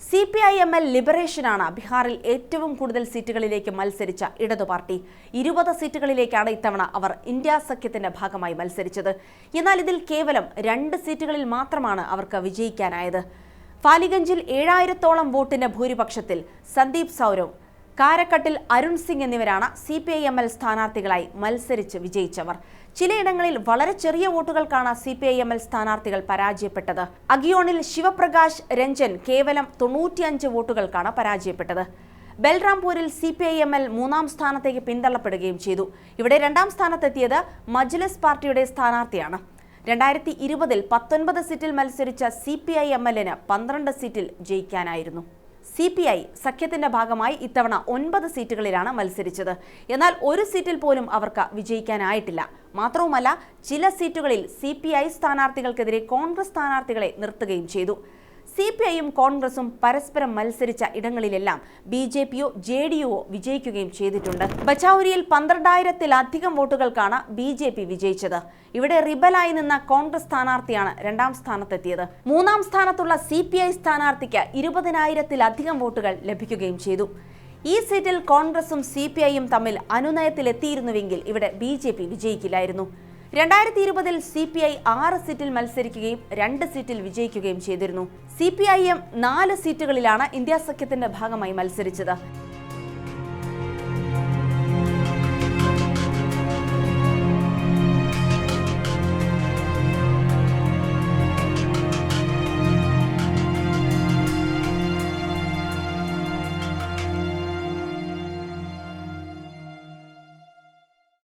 CPI-ML ലിബറേഷനാണ് ബീഹാറിൽ ഏറ്റവും കൂടുതൽ സീറ്റുകളിലേക്ക് മത്സരിച്ച ഇടതു പാർട്ടി. 20 സീറ്റുകളിലേക്കാണ് ഇത്തവണ അവർ ഇന്ത്യ സഖ്യത്തിന്റെ ഭാഗമായി മത്സരിച്ചത്. എന്നാൽ ഇതിൽ കേവലം 2 സീറ്റുകളിൽ മാത്രമാണ് അവർക്ക് വിജയിക്കാനായത്. ഫാലിഗഞ്ചിൽ 7000-ഓളം വോട്ടിന്റെ ഭൂരിപക്ഷത്തിൽ സന്ദീപ് സൗരവ്, കാരക്കട്ടിൽ അരുൺ സിംഗ് എന്നിവരാണ് CPI-ML സ്ഥാനാർത്ഥികളായി മത്സരിച്ച് വിജയിച്ചവർ. ചിലയിടങ്ങളിൽ വളരെ ചെറിയ വോട്ടുകൾക്കാണ് CPI-ML സ്ഥാനാർത്ഥികൾ പരാജയപ്പെട്ടത്. അഗിയോണിൽ ശിവപ്രകാശ് രഞ്ജൻ കേവലം 95 വോട്ടുകൾക്കാണ് പരാജയപ്പെട്ടത്. ബൽറാംപൂരിൽ CPI-ML 3-ാം സ്ഥാനത്തേക്ക് പിന്തള്ളപ്പെടുകയും ചെയ്തു. ഇവിടെ 2-ാം സ്ഥാനത്തെത്തിയത് മജ്ലിസ് പാർട്ടിയുടെ സ്ഥാനാർത്ഥിയാണ്. 2020-ൽ 19 സീറ്റിൽ മത്സരിച്ച CPI-MLന് 12 സീറ്റിൽ ജയിക്കാനായിരുന്നു. CPI സഖ്യത്തിന്റെ ഭാഗമായി ഇത്തവണ 9 സീറ്റുകളിലാണ് മത്സരിച്ചത്. എന്നാൽ ഒരു സീറ്റിൽ പോലും അവർക്ക് വിജയിക്കാനായിട്ടില്ല. മാത്രവുമല്ല, ചില സീറ്റുകളിൽ CPI സ്ഥാനാർത്ഥികൾക്കെതിരെ കോൺഗ്രസ് സ്ഥാനാർത്ഥികളെ നിർത്തുകയും ചെയ്തു. CPIയും കോൺഗ്രസും പരസ്പരം മത്സരിച്ച ഇടങ്ങളിലെല്ലാം BJPയോ JDUവോ വിജയിക്കുകയും ചെയ്തിട്ടുണ്ട്. ബച്ചൌരിയിൽ 12,000-ത്തിലധികം വോട്ടുകൾക്കാണ് BJP വിജയിച്ചത്. ഇവിടെ റിബലായി നിന്ന കോൺഗ്രസ് സ്ഥാനാർത്ഥിയാണ് 2-ാം സ്ഥാനത്തെത്തിയത്. 3-ാം സ്ഥാനത്തുള്ള CPI സ്ഥാനാർത്ഥിക്ക് 20,000-ത്തിലധികം വോട്ടുകൾ ലഭിക്കുകയും ചെയ്തു. ഈ സീറ്റിൽ കോൺഗ്രസും CPIയും തമ്മിൽ അനുനയത്തിലെത്തിയിരുന്നുവെങ്കിൽ ഇവിടെ BJP വിജയിക്കില്ലായിരുന്നു. 2020-ൽ CPI 6 സീറ്റിൽ മത്സരിക്കുകയും 2 സീറ്റിൽ വിജയിക്കുകയും ചെയ്തിരുന്നു. CPIM 4 സീറ്റുകളിലാണ് ഇന്ത്യ സഖ്യത്തിന്റെ ഭാഗമായി മത്സരിച്ചത്.